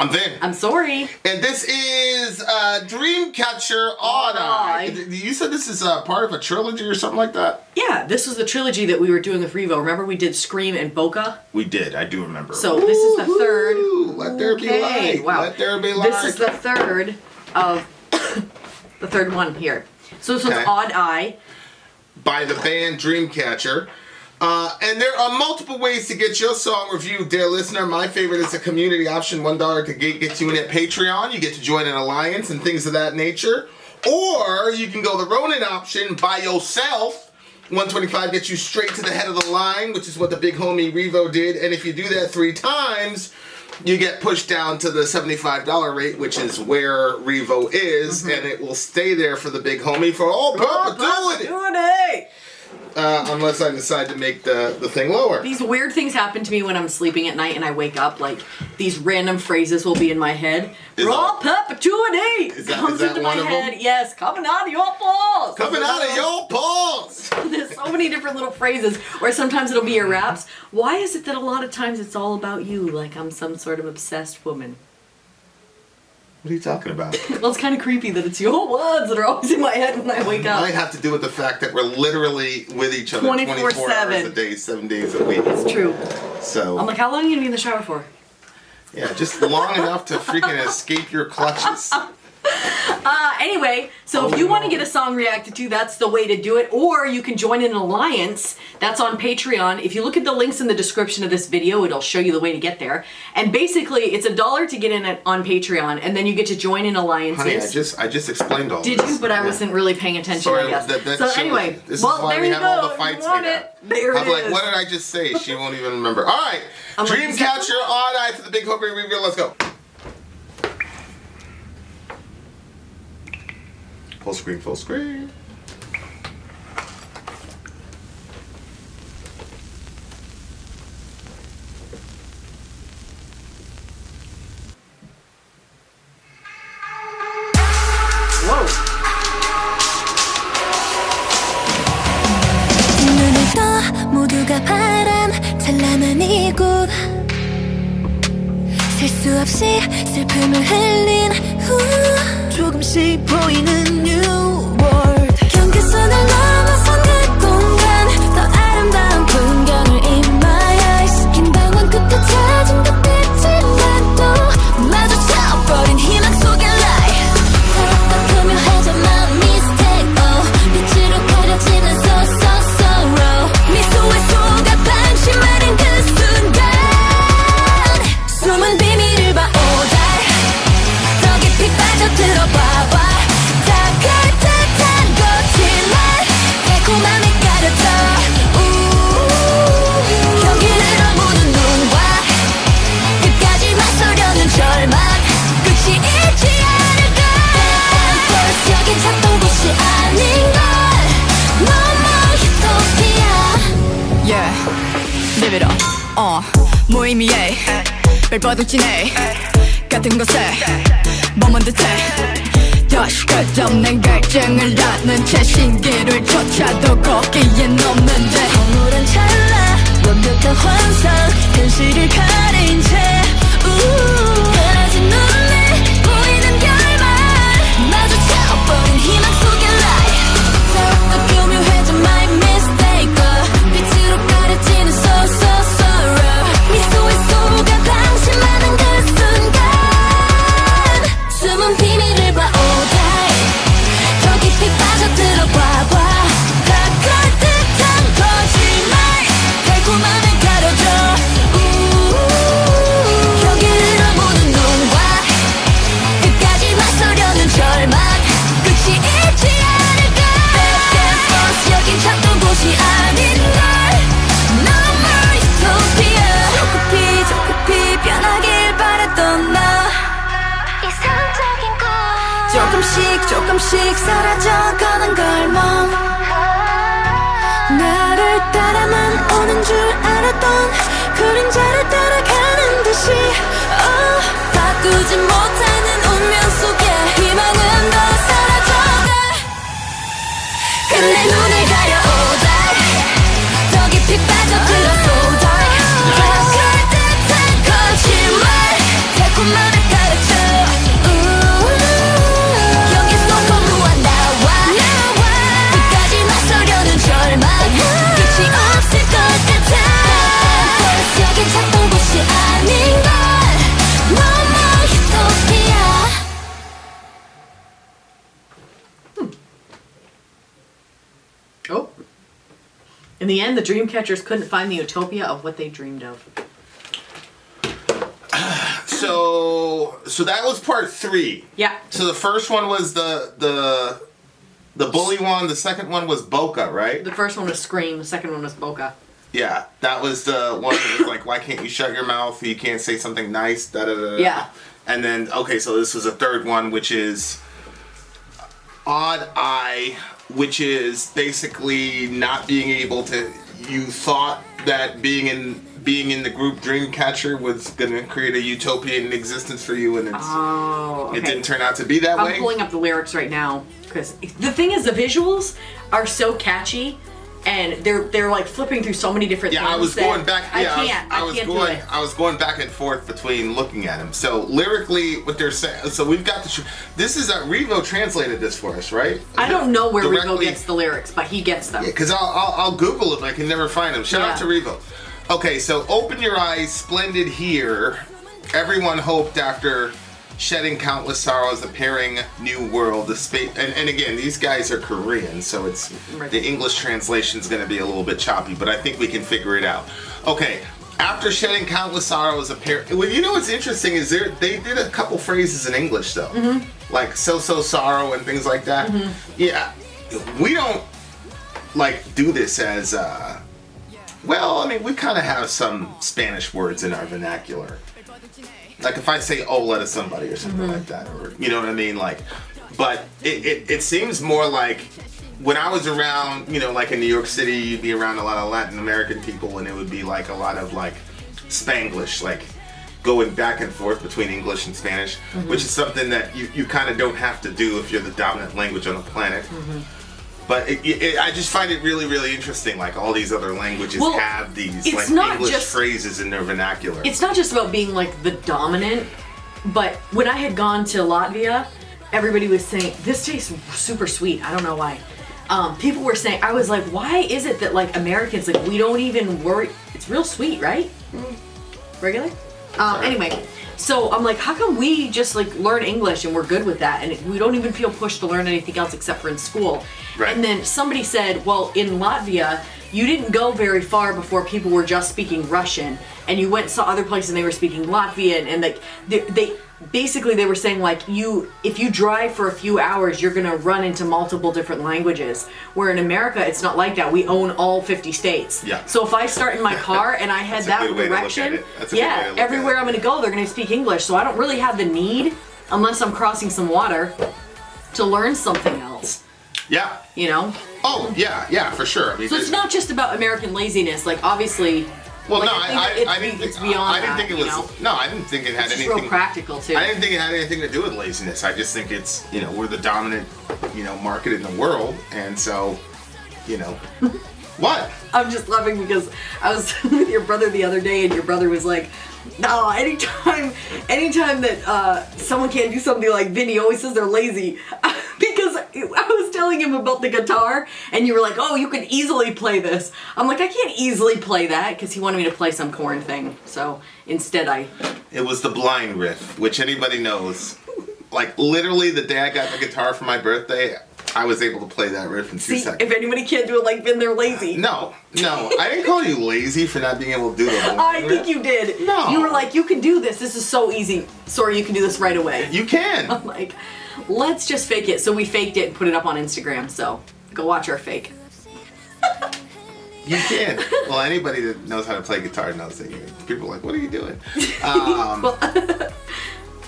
I'm Vin. I'm Sori. And this is Dreamcatcher Odd Eye. You said this is part of a trilogy or something like that? Yeah, this was the trilogy that we were doing with Revo. Remember we did Scream and Boca? We did, I do remember. So this is the third. Let there be light. Wow. Let there be light. This is the third of the third one here. So this one's Odd Eye. By the band Dreamcatcher. And there are multiple ways to get your song reviewed, dear listener. My favorite is the community option, $1 to get you in at Patreon. You get to join an alliance and things of that nature. Or you can go the Ronin option by yourself. $125 gets you straight to the head of the line, which is what the big homie Revo did. And if you do that 3 times, you get pushed down to the $75 rate, which is where Revo is. And it will stay there for the big homie for all perpetuity. Unless I decide to make the thing lower. These weird things happen to me when I'm sleeping at night and I wake up. Like, these random phrases will be in my head. Raw perpetuity comes into my head. Yes, coming out of your balls. Coming out of your balls. There's so many different little phrases. Or sometimes it'll be your raps. Why is it that a lot of times it's all about you? Like I'm some sort of obsessed woman. What are you talking about? Well, it's kind of creepy that it's your words that are always in my head when I wake up. It might have to do with the fact that we're literally with each other 24 hours a day, 7 days a week. It's true. So I'm like, how long are you going to be in the shower for? Yeah, just long enough to freaking escape your clutches. Anyway, so if you want to get a song reacted to, that's the way to do it. Or you can join an alliance. That's on Patreon. If you look at the links in the description of this video, it'll show you the way to get there. And basically, it's $1 to get in on Patreon, and then you get to join in alliances. Honey, I just explained all this. Did you? But I wasn't really paying attention, Sorry, I guess. So anyway, this is why we have all the fights we have. There it I'm like, what did I just say? She won't even remember. All right, Dreamcatcher Odd Eye for the big homie reveal. Let's go. Full screen, full screen. Whoa. 눈을 떠 모두가 바람 찬란한 이곳 셀 수 없이 슬픔을 흘린 후 조금씩 보이는 new world 경계선을 넘어선 그 공간 더 아름다운 풍경을 in my eyes 긴 방황 끝에 찾은 그 빛이란 또 마주쳐버린 희망 속의 light 더욱더 교묘해져 my mistake 빛으로 가려지는 so sorrow 미소에 속아 방심하는 그 순간 숨은 비밀을 봐 더 깊이 빠져들어봐봐 다가올 듯한 거짓말 달콤함에 가려져 경계를 넘는 눈과 끝까지 맞서려는 절망 끝이 있지 않을까 First 여긴 찾던 곳이 아닌걸 No more utopia Yeah, live it up 무의미해 별바둑 지네 같은 곳에 머문 듯해 다시 끝없는 갈증을 낳는 채 신기를 쫓아도 거기엔 없는데 황홀한 찰나 완벽한 환상 현실을 가린 채 가라진 눈에 보이는 결말 마주쳐버린 희망 속의 light 더욱더 교묘해져 my mistake 빛으로 가려지는 so sorrow 미소에 속아 방심하는 그 순간 숨은 비밀을 봐 더 깊이 빠져들어봐봐 다가올 듯한 거짓말 달콤함에 가려져 경계를 넘는 눈과 끝까지 맞서려는 절망 끝이 있지 않을까 Back and forth 여긴 찾던 곳이 아닌걸 No more utopia 저 급히 변하길 바랬던 나 이상적인 것 조금씩 사라져가는 걸梦나를 따라만 오는 줄 알았던 그림자를 따라가는 듯이 바꾸지 못하는 운명 속에 희망은 더 사라져가 근데 눈을 가려오다 더 깊이 빠져들어 쏟아 다가올 듯한 거짓말 달콤함에 the end, the Dreamcatchers couldn't find the utopia of what they dreamed of. So that was part 3. Yeah. So the first one was the bully one. The second one was Boca, right? The first one was Scream. The second one was Boca. Yeah, that was the one that was like, why can't you shut your mouth? You can't say something nice. Da da da. Yeah. And then so this was a third one, which is Odd Eye, which is basically not being able to. You thought that being in the group Dreamcatcher was gonna create a utopian existence for you, and it didn't turn out to be that way. I'm pulling up the lyrics right now because the thing is, the visuals are so catchy, and they're like flipping through so many different things. I was going back. Yeah, I can't do it. I was going back and forth between looking at them. So lyrically, what they're saying. So we've got this is Revo translated this for us, right? I don't know where Directly, Revo gets the lyrics, but he gets them. Yeah, because I'll Google them. I can never find them. Shout out to Revo. Okay, so open your eyes, splendid here. Everyone hoped after shedding countless sorrows, appearing new world. The space, and again, these guys are Korean, so it's the English translation is going to be a little bit choppy, but I think we can figure it out. Okay, after shedding countless sorrows, well, you know what's interesting is they did a couple phrases in English though, like so sorrow and things like that. Yeah, we don't like do this as. Well, I mean, we kind of have some Spanish words in our vernacular. Like if I say "hola" to somebody or something like that, or you know what I mean, like. But it seems more like when I was around, you know, like in New York City, you'd be around a lot of Latin American people, and it would be like a lot of like Spanglish, like going back and forth between English and Spanish, which is something that you kind of don't have to do if you're the dominant language on the planet. But I just find it really, really interesting. Like all these other languages have these like English phrases in their vernacular. It's not just about being like the dominant, but when I had gone to Latvia, everybody was saying this tastes super sweet. I don't know why. People were saying, I was like, why is it that like Americans like we don't even worry? It's real sweet, right? Regular. Anyway. So I'm like, how come we just like learn English and we're good with that, and we don't even feel pushed to learn anything else except for in school? Right. And then somebody said, well, in Latvia, you didn't go very far before people were just speaking Russian, and you went and saw other places and they were speaking Latvian, and like they basically they were saying like if you drive for a few hours, you're gonna run into multiple different languages. Where in America, it's not like that. We own all 50 states. Yeah. So if I start in my car and I head that direction, everywhere I'm gonna go, they're gonna speak English. So I don't really have the need, unless I'm crossing some water, to learn something else. Yeah. You know? Oh, yeah, for sure. I mean, so it's not just about American laziness. Like, obviously... Well, like, no, I didn't think, it's beyond I didn't think it was... know? No, I didn't think it had anything... It's real practical, too. I didn't think it had anything to do with laziness. I just think it's, you know, we're the dominant, you know, market in the world. And so, you know... What? I'm just laughing because I was with your brother the other day, and your brother was like, no, anytime that someone can't do something like Vin, he always says they're lazy. Because I was telling him about the guitar, and you were like, oh, you could easily play this. I'm like, I can't easily play that, because he wanted me to play some Korn thing. So instead It was the blind riff, which anybody knows. Like, literally the day I got the guitar for my birthday, I was able to play that riff in 2 seconds. If anybody can't do it like Vin, they're lazy. No. I didn't call you lazy for not being able to do it. I think you did. No. You were like, you can do this. This is so easy. Sorry, you can do this right away. You can. I'm like, let's just fake it. So we faked it and put it up on Instagram. So go watch our fake. You can. Well, anybody that knows how to play guitar knows that people are like, what are you doing?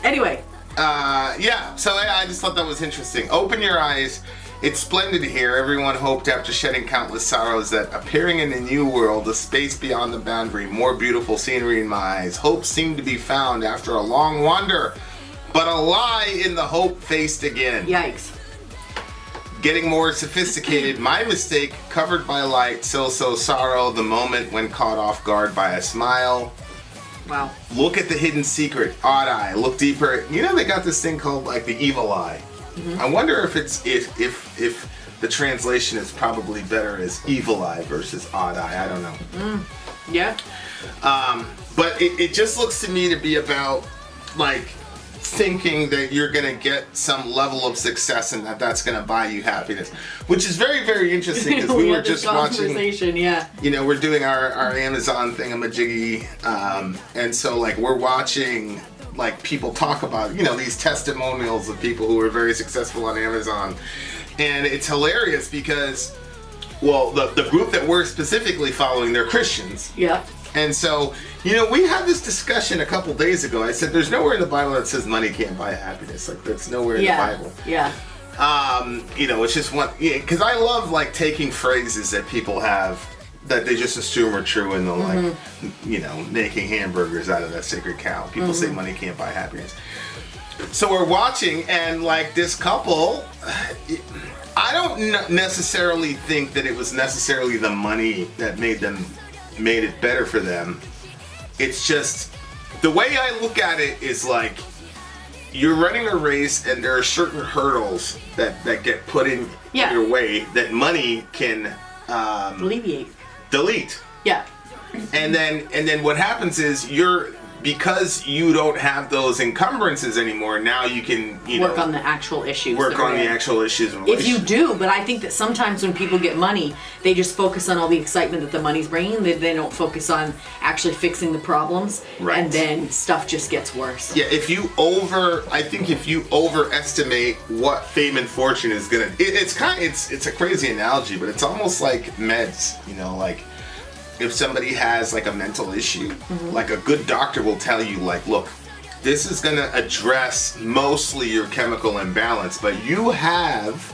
Anyway. So I just thought that was interesting. Open your eyes. It's splendid here. Everyone hoped after shedding countless sorrows that appearing in a new world, a space beyond the boundary, more beautiful scenery in my eyes. Hope seemed to be found after a long wander, but a lie in the hope faced again. Yikes. Getting more sophisticated, my mistake, covered by light, so sorrow, the moment when caught off guard by a smile. Wow. Look at the hidden secret, odd eye. Look deeper. You know they got this thing called like the evil eye. I wonder if it's if the translation is probably better as evil eye versus odd eye. I don't know. Yeah. But it just looks to me to be about like thinking that you're going to get some level of success and that's going to buy you happiness, which is very, very interesting because we were just watching, yeah. you know, we're doing our Amazon thingamajiggy, and so like we're watching like people talk about, you know, these testimonials of people who are very successful on Amazon, and it's hilarious because, well, the group that we're specifically following, they're Christians. Yeah. And so, you know, we had this discussion a couple days ago. I said, there's nowhere in the Bible that says money can't buy happiness. Like, that's nowhere in the Bible. Yeah. You know, it's just one, because I love, like, taking phrases that people have that they just assume are true, and they'll, like, you know, making hamburgers out of that sacred cow. People say money can't buy happiness. So we're watching, and, like, this couple, I don't necessarily think that it was necessarily the money that made it better for them. It's just, the way I look at it is like, you're running a race and there are certain hurdles that get put in your way that money can delete. Yeah. And then what happens is because you don't have those encumbrances anymore, now you can work on the actual issues. The actual issues. If you do, but I think that sometimes when people get money, they just focus on all the excitement that the money's bringing. They don't focus on actually fixing the problems, right. And then stuff just gets worse. Yeah, if you overestimate what fame and fortune is gonna, it's a crazy analogy, but it's almost like meds. You know, like, if somebody has like a mental issue, like a good doctor will tell you, like, look, this is going to address mostly your chemical imbalance, but you have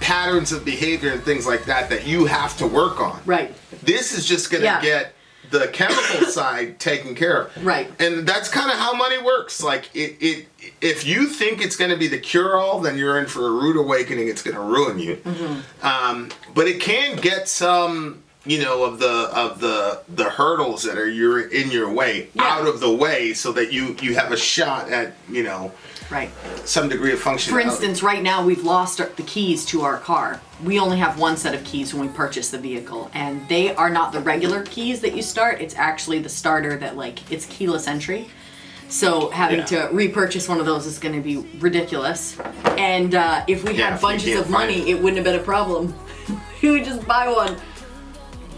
patterns of behavior and things like that you have to work on. Right. This is just going to get the chemical side taken care of. Right. And that's kind of how money works. Like, if you think it's going to be the cure-all, then you're in for a rude awakening. It's going to ruin you. But it can get some, you know, of the hurdles that are in your way out of the way, so that you have a shot at, you know, right, some degree of functionality. For instance, right now we've lost the keys to our car. We only have one set of keys when we purchase the vehicle, and they are not the regular keys that you start. It's actually the starter that, like, it's keyless entry. So having to repurchase one of those is going to be ridiculous. And if we had bunches of money, it wouldn't have been a problem. We would just buy one.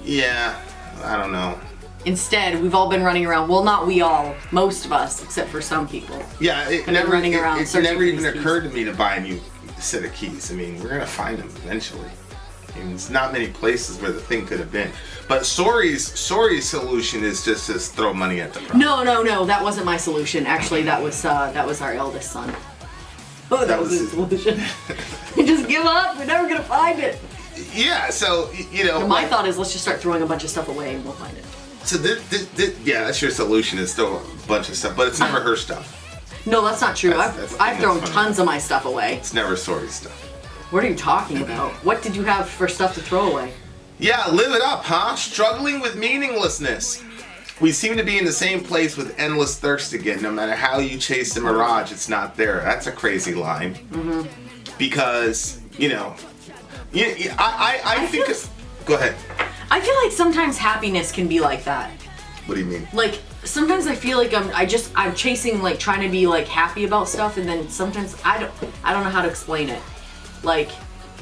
Yeah, I don't know. Instead, we've all been running around. Well, not we all, most of us, except for some people. Yeah, it never even occurred to me to buy a new set of keys. I mean, we're gonna find them eventually. I mean, there's not many places where the thing could have been. But Sori's solution is just to throw money at the problem. No, that wasn't my solution. Actually, that was our eldest son. Oh, that was his solution. Just give up. We're never gonna find it. Yeah, so, you know. My thought is, let's just start throwing a bunch of stuff away and we'll find it. So that's your solution, is throw a bunch of stuff, but it's never her stuff. No, that's not true. I've thrown tons of my stuff away. It's never Sori's stuff. What are you talking about? What did you have for stuff to throw away? Yeah, live it up, huh? Struggling with meaninglessness. We seem to be in the same place with endless thirst again. No matter how you chase the mirage, it's not there. That's a crazy line. Because, you know, I think go ahead. I feel like sometimes happiness can be like that. What do you mean? Like, sometimes I feel like I'm chasing, like, trying to be, like, happy about stuff, and then sometimes I don't know how to explain it. Like,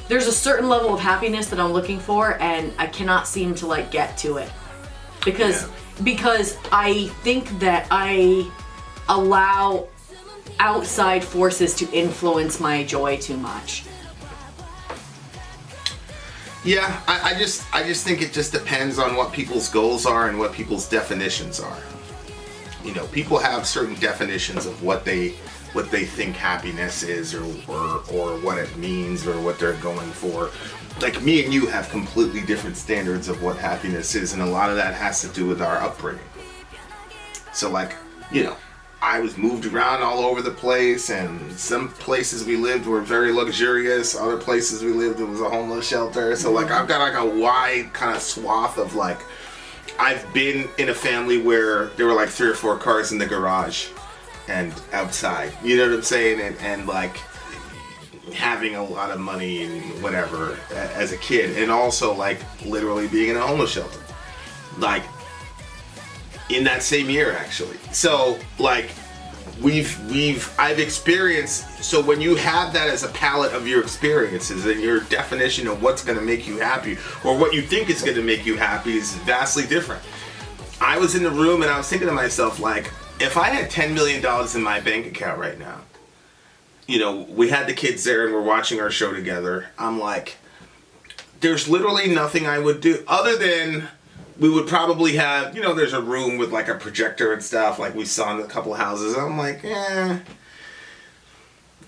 there's a certain level of happiness that I'm looking for, and I cannot seem to, like, get to it. Because I think that I allow outside forces to influence my joy too much. Yeah, I just think it just depends on what people's goals are and what people's definitions are. You know, people have certain definitions of what they think happiness is, or what it means, or what they're going for. Like, me and you have completely different standards of what happiness is, and a lot of that has to do with our upbringing. So, like, you know, I was moved around all over the place, and some places we lived were very luxurious. Other places we lived, it was a homeless shelter. So, like, I've got, like, a wide kind of swath of, like, I've been in a family where there were, like, 3 or 4 cars in the garage and outside. You know what I'm saying? And like, having a lot of money and whatever as a kid. And also, like, literally being in a homeless shelter. Like, in that same year, actually. So, like, I've experienced, so when you have that as a palette of your experiences and your definition of what's going to make you happy or what you think is going to make you happy is vastly different. I was in the room and I was thinking to myself, like, if I had $10 million in my bank account right now, you know, we had the kids there and we're watching our show together, I'm like, there's literally nothing I would do other than we would probably have, you know, there's a room with like a projector and stuff like we saw in a couple of houses. I'm like,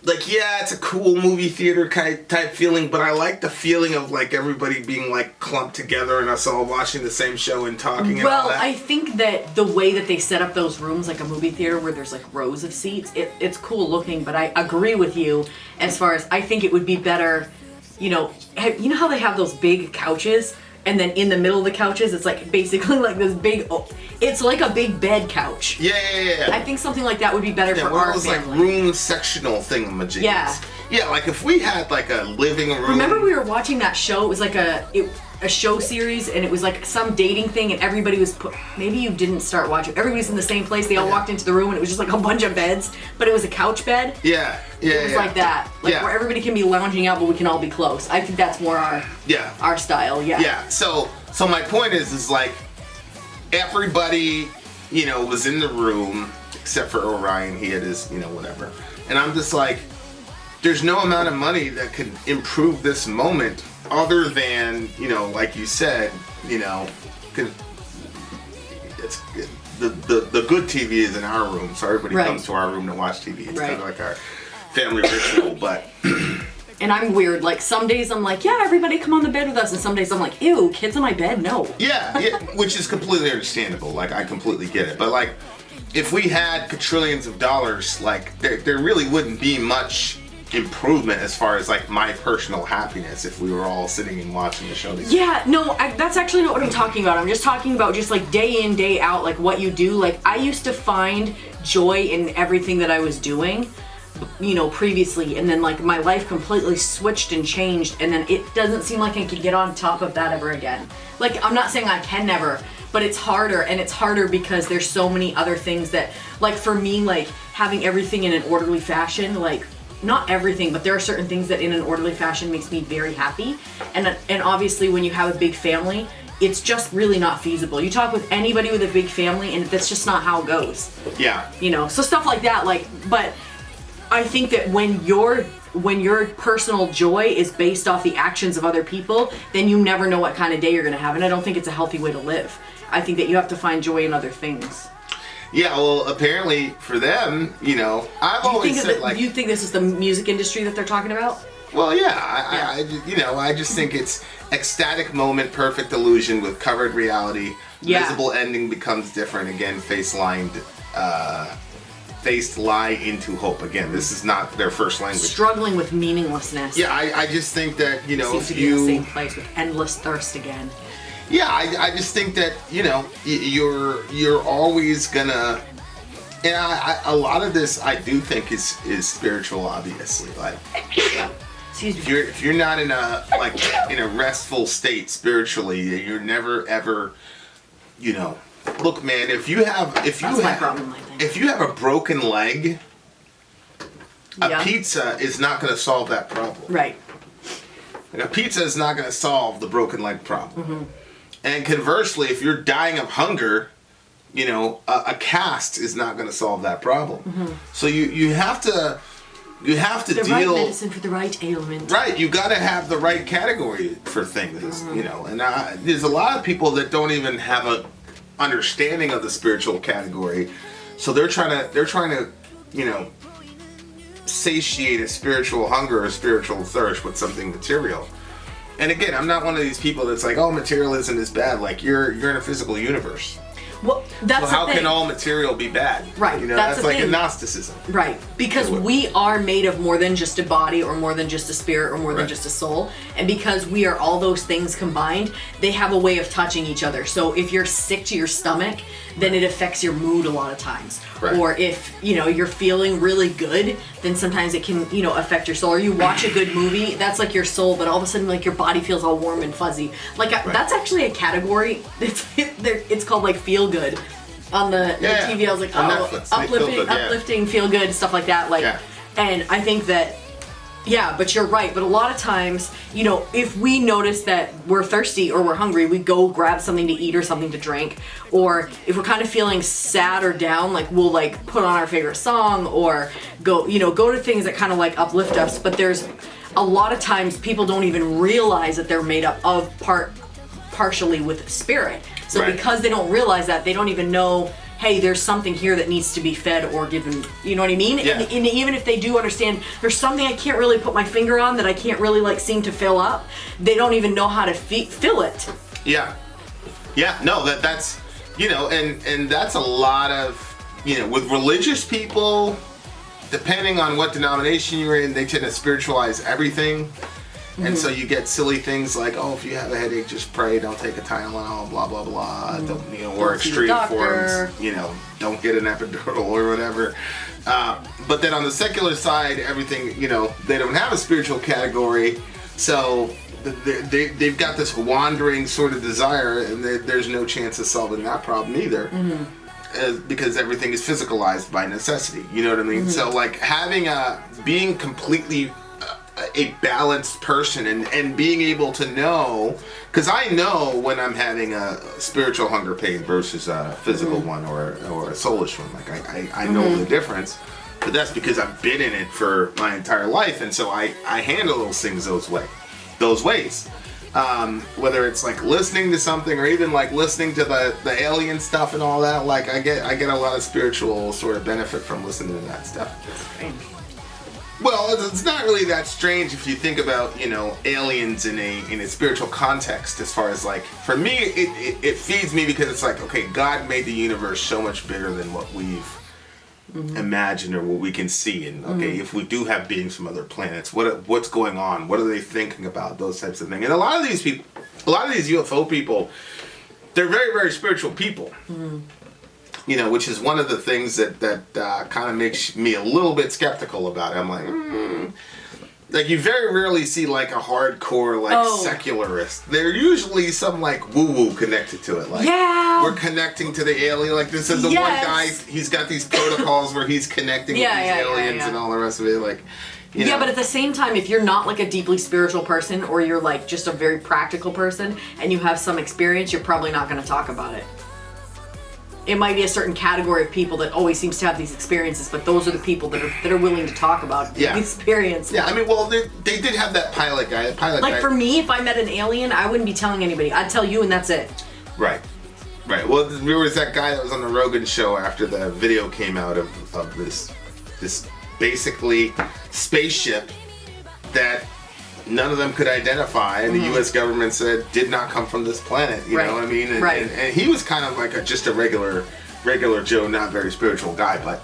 like, yeah, it's a cool movie theater type feeling, but I like the feeling of like everybody being like clumped together and us all watching the same show and talking and all that. I think that the way that they set up those rooms, like a movie theater where there's like rows of seats, it's cool looking, but I agree with you as far as I think it would be better, you know how they have those big couches? And then in the middle of the couches, it's like basically like this big, it's like a big bed couch. Yeah. I think something like that would be better for our family. Like room sectional thingamajigs. Yeah. Yeah, like if we had like a living room. Remember we were watching that show? It was like a show series, and it was like some dating thing, and everybody was maybe you didn't start watching. Everybody's in the same place. They all walked into the room, and it was just like a bunch of beds, but it was a couch bed. Yeah. It was like that, like where everybody can be lounging out, but we can all be close. I think that's more our style. Yeah. Yeah. So my point is like everybody, you know, was in the room except for Orion. He had his, you know, whatever, and I'm just like, there's no amount of money that could improve this moment other than, you know, like you said, you know, it's the good TV is in our room, so everybody comes to our room to watch TV. It's kind of like our family ritual, but. And I'm weird. Like some days I'm like, yeah, everybody come on the bed with us, and some days I'm like, ew, kids on my bed, no. Yeah, which is completely understandable. Like I completely get it, but like if we had quadrillions of dollars, like there really wouldn't be much improvement as far as like my personal happiness if we were all sitting and watching the show together. Yeah, no, that's actually not what I'm talking about. I'm just talking about just like day in, day out, like what you do. Like I used to find joy in everything that I was doing, you know, previously, and then like my life completely switched and changed, and then it doesn't seem like I could get on top of that ever again. Like I'm not saying I can never, but it's harder, and it's harder because there's so many other things that, like for me, like having everything in an orderly fashion, like not everything, but there are certain things that in an orderly fashion makes me very happy. And obviously when you have a big family, it's just really not feasible. You talk with anybody with a big family and that's just not how it goes. Yeah. You know, so stuff like that, like, but I think that when your personal joy is based off the actions of other people, then you never know what kind of day you're gonna have. And I don't think it's a healthy way to live. I think that you have to find joy in other things. Yeah, well, apparently for them, you know, I've always said like... Do you think this is the music industry that they're talking about? Well, yeah, I just think it's ecstatic moment, perfect illusion with covered reality. Yeah. Visible ending becomes different again. Faced lie into hope. Again, this is not their first language. Struggling with meaninglessness. Yeah, I just think that, you know, seems to be in the same place with endless thirst again. Yeah, I just think that, you know, you're always gonna, and a lot of this I do think is spiritual, obviously. Like, if you're not in a restful state spiritually, you're never ever, you know. Look, man, if you have a broken leg, a pizza is not going to solve that problem. Right. Like, a pizza is not going to solve the broken leg problem. Mm-hmm. And conversely, if you're dying of hunger, you know, a cast is not going to solve that problem. Mm-hmm. So you have to deal. The right medicine for the right ailment. Right, you got to have the right category for things, mm-hmm. you know. And there's a lot of people that don't even have a understanding of the spiritual category, so they're trying to, you know, satiate a spiritual hunger or a spiritual thirst with something material. And again, I'm not one of these people that's like, oh, materialism is bad. Like, you're in a physical universe. Well, that's so how can all material be bad? Right. You know, that's like Gnosticism. Right. Because we are made of more than just a body or more than just a spirit or more than just a soul. And because we are all those things combined, they have a way of touching each other. So if you're sick to your stomach, then it affects your mood a lot of times. Right. Or if, you know, you're feeling really good, then sometimes it can, you know, affect your soul. Or you watch a good movie, that's like your soul, but all of a sudden, like, your body feels all warm and fuzzy. Like, that's actually a category. It's called, like, feel good. on the TV. I was like, On oh, Netflix. They feel good, uplifting, feel good, stuff like that. Like, and I think that, yeah, but you're right. But a lot of times, you know, if we notice that we're thirsty or we're hungry, we go grab something to eat or something to drink. Or if we're kind of feeling sad or down, like we'll like put on our favorite song or go to things that kind of like uplift us. But there's a lot of times people don't even realize that they're made up of partially with spirit. So because they don't realize that, they don't even know, hey, there's something here that needs to be fed or given, you know what I mean? Yeah. And even if they do understand, there's something I can't really put my finger on that I can't really like seem to fill up, they don't even know how to fill it. Yeah. Yeah, no, that's, you know, and that's a lot of, you know, with religious people, depending on what denomination you're in, they tend to spiritualize everything. And so you get silly things like, oh, if you have a headache, just pray, don't take a Tylenol, blah, blah, blah. Don't, you know, or extreme forms, you know, don't get an epidural or whatever. But then on the secular side, everything, you know, they don't have a spiritual category. So they've got this wandering sort of desire, and there's no chance of solving that problem either. Because everything is physicalized by necessity. You know what I mean? So like being completely a balanced person and being able to know, because I know when I'm having a spiritual hunger pain versus a physical one or a soulish one. Like I know the difference, but that's because I've been in it for my entire life, and so I handle those things those ways. Whether it's like listening to something or even like listening to the alien stuff and all that, like I get a lot of spiritual sort of benefit from listening to that stuff. Well, it's not really that strange if you think about, you know, aliens in a spiritual context. As far as like, for me, it feeds me because it's like, okay, God made the universe so much bigger than what we've imagined or what we can see. And okay, if we do have beings from other planets, what's going on? What are they thinking about? Those types of things. And a lot of these people, a lot of these UFO people, they're very, very spiritual people. You know, which is one of the things that kind of makes me a little bit skeptical about it. I'm like, you very rarely see like a hardcore like secularist. There's usually some like woo-woo connected to it. Like, we're connecting to the alien. Like this is the one guy. He's got these protocols where he's connecting with these aliens and all the rest of it. Like, you know. But at the same time, if you're not like a deeply spiritual person or you're like just a very practical person and you have some experience, you're probably not going to talk about it. It might be a certain category of people that always seems to have these experiences, but those are the people that are willing to talk about the experience. Yeah, I mean, well, they did have that pilot guy. Like for me, if I met an alien, I wouldn't be telling anybody. I'd tell you, and that's it. Right. Well, there was that guy that was on the Rogan show after the video came out of this basically spaceship that none of them could identify, and the U.S. government said did not come from this planet. You know what I mean? And he was kind of like just a regular Joe, not very spiritual guy. But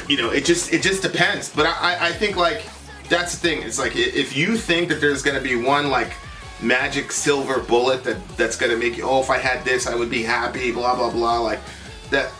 you know, it just depends. But I think like that's the thing. It's like if you think that there's going to be one like magic silver bullet that's going to make you, oh, if I had this, I would be happy. Blah blah blah. Like that.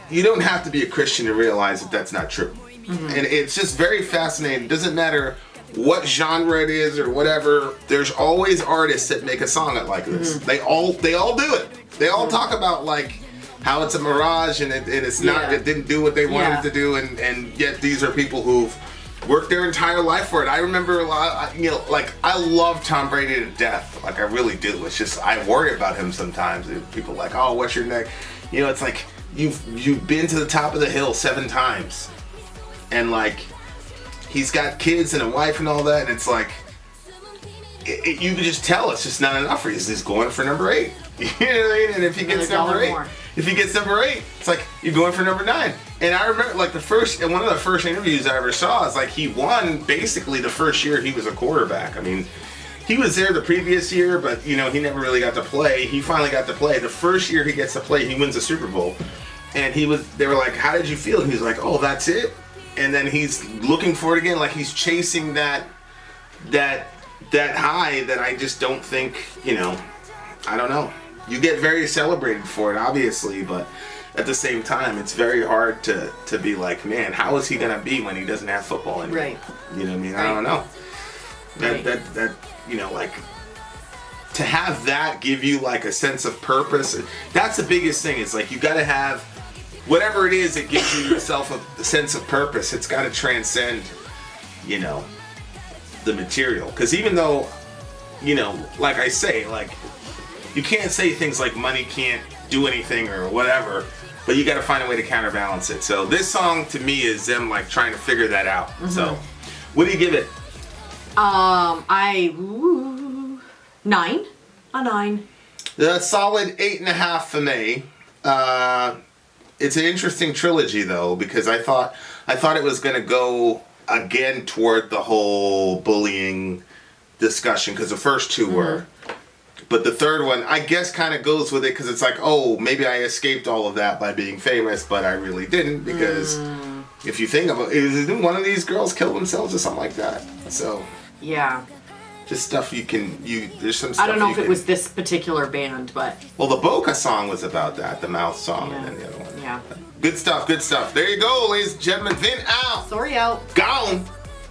You don't have to be a Christian to realize that that's not true. And it's just very fascinating. It doesn't matter what genre it is or whatever, there's always artists that make a song like this. They all do it. They all talk about like how it's a mirage and it's not, it didn't do what they wanted it to do, and yet these are people who've worked their entire life for it. I remember a lot, you know, like I love Tom Brady to death. Like I really do. It's just I worry about him sometimes. People are like, oh, what's your neck? You know, it's like you've been to the top of the hill 7 times, and like he's got kids and a wife and all that, and it's like, you can just tell it's just not enough for you. He's going for number 8. You know what I mean? And if he gets number 8, it's like, you're going for number 9. And I remember, like, one of the first interviews I ever saw is like, he won basically the first year he was a quarterback. I mean, he was there the previous year, but, you know, he never really got to play. He finally got to play. The first year he gets to play, he wins the Super Bowl. And they were like, how did you feel? And he's like, oh, that's it? And then he's looking for it again, like he's chasing that high that I just don't think, you know, I don't know. You get very celebrated for it, obviously, but at the same time, it's very hard to be like, man, how is he gonna be when he doesn't have football anymore? Right. You know what I mean? I don't know. That you know, like, to have that give you like a sense of purpose, that's the biggest thing. Is like you got to have whatever it is that gives you yourself a sense of purpose. It's got to transcend, you know, the material. Because even though, you know, like I say, like you can't say things like money can't do anything or whatever, but you got to find a way to counterbalance it. So this song to me is them like trying to figure that out. So what do you give it? 9. A 9. The solid 8.5 for me. It's an interesting trilogy though, because I thought it was going to go again toward the whole bullying discussion, because the first two were. But the third one, I guess, kind of goes with it, because it's like, oh, maybe I escaped all of that by being famous, but I really didn't, because if you think about it, didn't one of these girls kill themselves or something like that? So Yeah. just stuff there's some stuff I don't know if it was this particular band, but Well, the Boca song was about that, the Mouth song, and then the other one. yeah. Good stuff, good stuff. There you go, ladies and gentlemen. Vin out. Sorry out. Gone.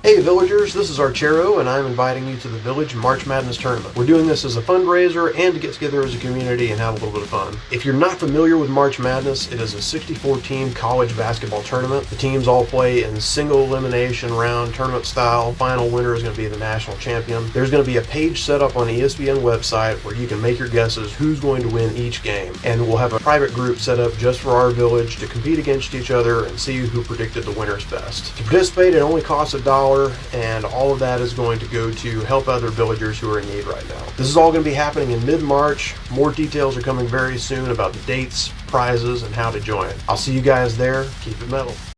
Hey villagers, this is Archero and I'm inviting you to the Village March Madness Tournament. We're doing this as a fundraiser and to get together as a community and have a little bit of fun. If you're not familiar with March Madness, it is a 64-team college basketball tournament. The teams all play in single elimination round tournament style. Final winner is going to be the national champion. There's going to be a page set up on the ESPN website where you can make your guesses who's going to win each game. And we'll have a private group set up just for our village to compete against each other and see who predicted the winners best. To participate, it only costs $1. And all of that is going to go to help other villagers who are in need right now. This is all going to be happening in mid-March. More details are coming very soon about the dates, prizes, and how to join. I'll see you guys there. Keep it metal.